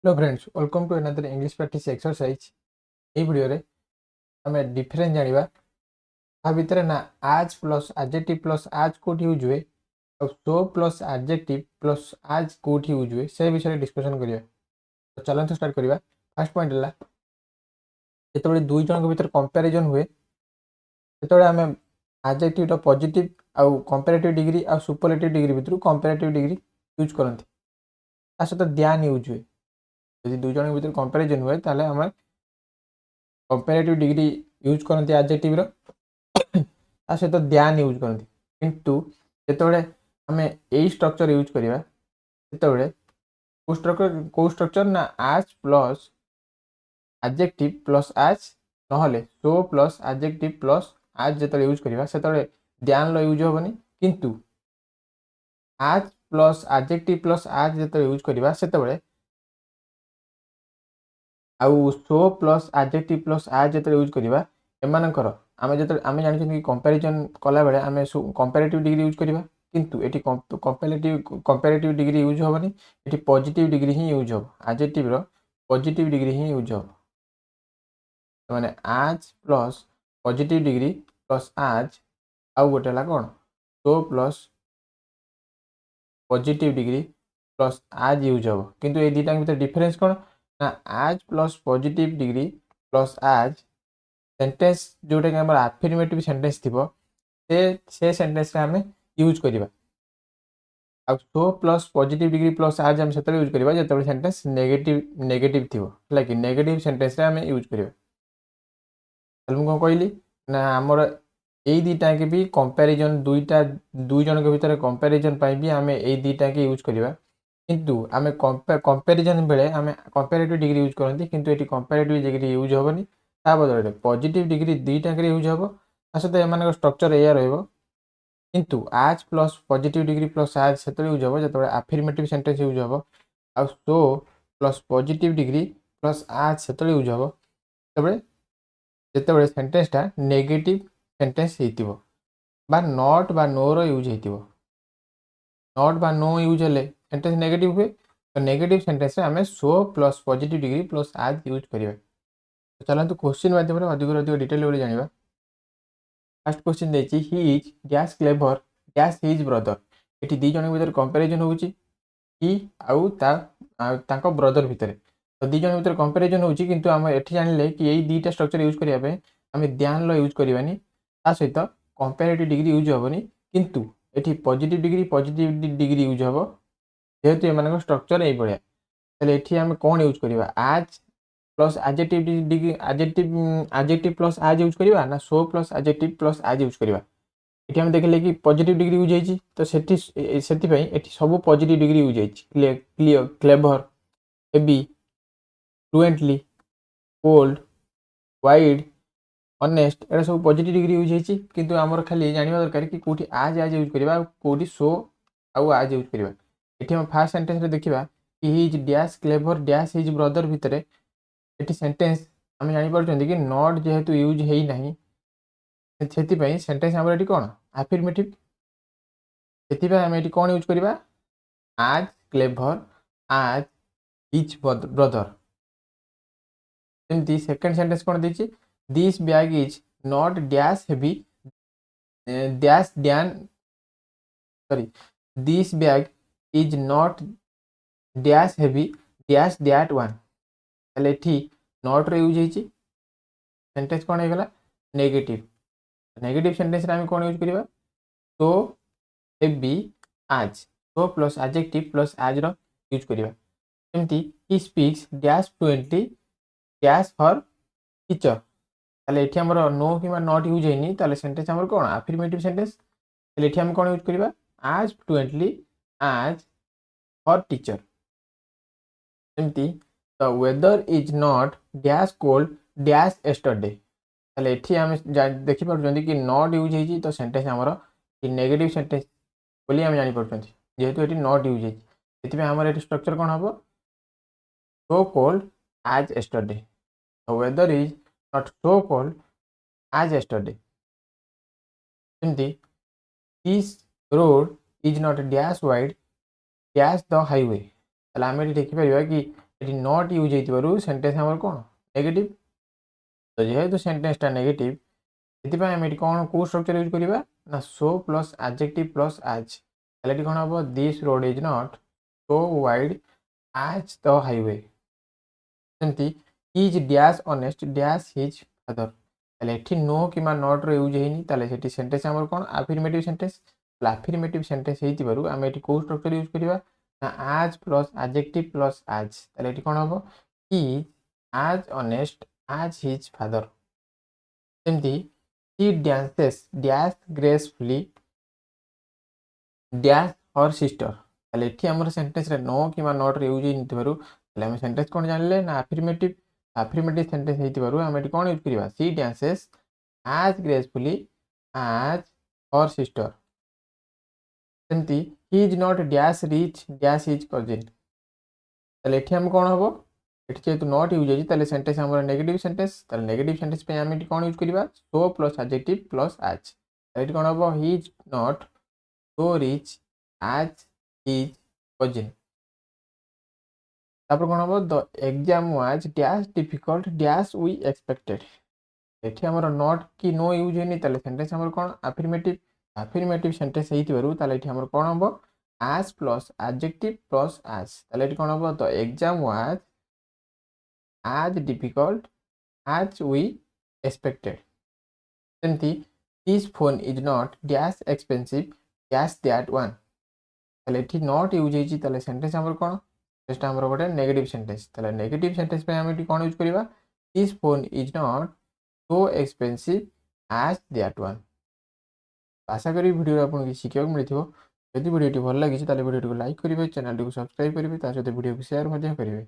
Hello friends, welcome to another English practice exercise. এই ভিডিওরে ଆମେ difference ଜାଣିବା ତା ଭିତରେ ନା as plus adjective plus as କୋଉଠି ୟୁଜ୍ ହୁଏ ଆଉ so plus adjective plus as କୋଉଠି ୟୁଜ୍ ହୁଏ ସେ ବିଷୟରେ ଡିସ୍କସନ୍ କରିବା। ତ ଚାଲନ୍ତୁ ଷ୍ଟାର୍ଟ କରିବା। ଫାର୍ଷ୍ଟ ପଏଣ୍ଟ ହେଲା ଯେତେବେଳେ ଦୁଇ ଜଣଙ୍କ ଭିତରେ କମ୍ପାରିଜନ୍ ହୁଏ ସେତେବେଳେ ଆମେ adjectiveର ପଜିଟିଭ୍ ଆଉ କମ୍ପାରେଟିଭ୍ ଡିଗ୍ରୀ ଆଉ ସୁପରଲେଟିଭ୍ ଡିଗ୍ରୀ ଭିତରୁ କମ୍ପାରେଟିଭ୍ ଡିଗ୍ରୀ ୟୁଜ୍ କରନ୍ତି। ତା ସହିତ ଦ୍ୟାନ୍ ୟୁଜ୍ ହୁଏ। ଯଦି ଦୁଇ ଜଣଙ୍କ ଭିତରେ କମ୍ପାରିଜନ୍ ହୁଏ ତାହେଲେ ଆମେ कंपेरेटिव डिग्री यूज करते एडजेक्टिव ता सहित ध्यान यूज करते किंतु जेतबेले आमे एई स्ट्रक्चर यूज करिवा सेतबेले को स्ट्रक्चर ना आज प्लस एडजेक्टिव प्लस आज नहले सो प्लस एडजेक्टिव प्लस आज जेतबेले यूज करिवा सेतबेले ध्यान लो यूज होबनी किंतु आज प्लस एडजेक्टिव प्लस आज जेतबेले यूज करिवा सेतबेले आउ सो प्लस एडजेक्टिव प्लस आज जो यूज करवा एमानकर आम जानी कि कंपैरिजन कला बेले आम कंपैरेटिव डिग्री यूज करवा किंतु एटी कंपैरेटिव डिग्री यूज होबनी एटी पॉजिटिव डिग्री ही यूज हो एडजेक्टिव रो पॉजिटिव डिग्री ही यूज हो माने आज प्लस पॉजिटिव डिग्री प्लस आज आउ गोटे ला कोन सो प्लस पॉजिटिव डिग्री प्लस आज यूज हो किंतु ए दुटा भीतर डिफरेंस कोन ना आज प्लस पॉजिटिव डिग्री प्लस आज सेंटेंस जोटा कि आम आफर्मेटिव सेंटेंस थी से सेंटेंस रे आमे यूज करवा आ सो प्लस पॉजिटिव डिग्री प्लस आज आम से यूज करवा जो सेंटेंस नेगेटिव थी है कि नेगेटिव सेंटेंस रे आमे यूज करवा कौन कहली ना आमर यही दुटा के भी कंपैरिजन दुई जन के भीतर कंपैरिजन भी आम यही दुटा के यूज करवा किंतु आम कंपैरिजन बेले आम कंपैरेटिव डिग्री यूज करते किंतु ये कंपैरेटिव डिग्री यूज होबनी ता बदले पॉजिटिव डिग्री दुईटा यूज हम ता सहित एम स्ट्रक्चर या किंतु आज plus positive degree plus as से यूज हम जो आफर्मेटिव सेंटेंस यूज हम आ सो plus positive degree plus as से यूज हम जो सेंटेंसटा नेगेटिव सेंटेंस बा नॉट बा नो रो यूज हो नॉट बा नो यूज हेले सेंटेंस नेगेटिव हुए तो नेगेटिव सेंटेंस आम so plus positive degree plus आज यूज करिया। तो चलते क्वेश्चन माध्यम अधिक डिटेल भाई जाना। फर्स्ट क्वेश्चन देखिए he is dash clever dash his brother ये दी जन भर कंपेरिजन होची आउ ताको ब्रदर भितर तो दी जन भर कंपेरिजन होची किंतु आम एठी जानिले कि यही दुईटा स्ट्रक्चर यूज करने आम ध्यान लो यूज करवानी ता सहित कंपेरेटिव डिग्री यूज हेनी किंतु ये पॉजिटिव डिग्री यूज हम जेहेतु एम स्ट्रक्चर ये ये आम कौन यूज करवा आज plus adjective degree adjective plus आज यूज करवा ना सो प्लस एडजेक्टिव प्लस आज यूज करवा ये आम देखले कि पॉजिटिव डिग्री यूज होती तो से सब positive degree use clear clever heavy fluently cold wide honest एटा सब पॉजिटिव डिग्री यूज होती किंतु आमर खाली जानवा दरकार कि कौटी आज यूज करवा कौटी सो आउ आज यूज करवा ये हम फास्ट सेंटेंस रे देखा कि he is dash clever dash his brother भितर ये सेंटेंस आम जापर कि नॉट जेहेतु यूज है ना से सेंटेंस आम ये कौन आफर्मेटिव से आम ये कौन यूज करवा as clever as his brother सेमती सेकेंड सेंटेंस कौन देखिए this bag is not dash heavy dash ध्यान sorry this bag is not dash heavy dash that one हेले नॉट रे यूज होती सेंटेंस कौन होगा नेगेटिव नेगेटिव सेंटेंस रे आम कौन यूज करवा तो हेवी आज सो प्लस एडजेक्टिव प्लस आज रो यूज करवा सेमती he speaks dash fluently dash for teacher ताले एठी हमर नो कि नॉट यूज हैनी ताले सेंटेंस हमर कोन अफर्मेटिव सेंटेंस ताले एठी हम कोन यूज करबा आज फ्लुएंटली आज फॉर टीचर सेमती the weather is not dash cold dash yesterday ताले एठी हम देखि पड़छन कि नॉट यूज हैजी तो सेंटेंस हमर नेगेटिव सेंटेंस बोली हम जानि पड़छन जेहेतु एठी नॉट यूज हैजी एति हमर एठी स्ट्रक्चर कोन हबो सो कोल्ड आज yesterday the weather is not so cold as yesterday. This road is not dash wide dash the highway. आम देखिपर कि ये नॉट यूज होइतिबारु सेंटेंस हमर कोन नेगेटिव। तो जेहेतु सेंटेंसटा नेगेटिव ସେଥିପାଇଁ ଆମେ ଏଠି କ'ଣ କେଉଁ ଷ୍ଟ୍ରକ୍ଚର ୟୁଜ୍ କରିବା ନା so plus adjective plus as. ତାହେଲେ ଏଠି କ'ଣ ହେବ this road is not so wide as the highway. ସେମିତି is dash honest dash his father. ତାହେଲେ ଏଠି ନୋ କିମ୍ବା ନଟ୍ର ୟୁଜ୍ ହେଇନି। ତାହେଲେ ସେଠି ସେଣ୍ଟେନ୍ସ ଆମର କ'ଣ ଆଫିର୍ମେଟିଭ୍ ସେଣ୍ଟେନ୍ସ। ତାହେଲେ ଆଫିର୍ମେଟିଭ୍ ସେଣ୍ଟେନ୍ସ ହେଇଥିବାରୁ ଆମେ ଏଠି କେଉଁ ଷ୍ଟ୍ରକ୍ଚର ୟୁଜ୍ କରିବା ନା ଆଜ୍ ପ୍ଲସ୍ ଆଡଜେକ୍ଟିଭ୍ ପ୍ଲସ୍ ଆଜ୍। ତାହେଲେ ଏଠି କ'ଣ ହେବ is as honest as his father. ସେମିତି he dances dash gracefully dash her sister। তাহলে এটি আমার সেন্টেন্স রে নো কিংবা নট রে ইউজ হইতিবারু তাহলে আমি সেন্টেন্স কোন জানলে না আফির্মেটিভ সেন্টেন্স হইতিবারু আমি এটি কোন ইউজ করিবা she dances as gracefully as her sister। সেমতি he is not dash rich dash his cousin। তাহলে এটি আমি কোন হবো এটি যেহেতু নট ইউজ হয়েছে তাহলে সেন্টেন্স আমার নেগেটিভ সেন্টেন্স। তাহলে নেগেটিভ সেন্টেন্স पे আমি এটি কোন ইউজ করিবা সো প্লস অ্যাডজেক্টিভ প্লস আজ। তাহলে এটি কোন হবো he is not so rich as his cousin. তারপর কোন হবো the exam was dash difficult dash we expected. এটি আমার নট কি নো ইউজ হয়নি তাহলে সেন্টেন্স আমার কোন আফির্মেটিভ সেন্টেন্স হইতিবারু তাহলে এটি আমার কোন হবো আজ প্লস অ্যাডজেক্টিভ প্লস আজ। তাহলে এটি কোন হবো the exam was as difficult as we expected। সেমতি this phone is not dash expensive dash that one। তাহলে এটি নট ইউজ হয়েছি তাহলে সেন্টেন্স আমার কোন সেটা আমার গোটে নেগেটিভ সেন্টেন্স। তাহলে নেগেটিভ সেন্টেন্স पे আমি এটি কোন ইউজ করিবা this phone is not so expensive as that one। আশা করি ভিডিওরে আপনাকে শিখিବାକୁ ମିଳିଥିବ। ଯଦି ଭିଡ଼ିଓଟି ଭଲ ଲାଗିଛି ତାହେଲେ ଭିଡ଼ିଓଟିକୁ ଲାଇକ୍ କରିବେ, ଚ୍ୟାନେଲଟିକୁ ସବସ୍କ୍ରାଇବ୍ କରିବେ, ତା ସହିତ ଭିଡ଼ିଓକୁ ସେୟାର ମଧ୍ୟ କରିବେ।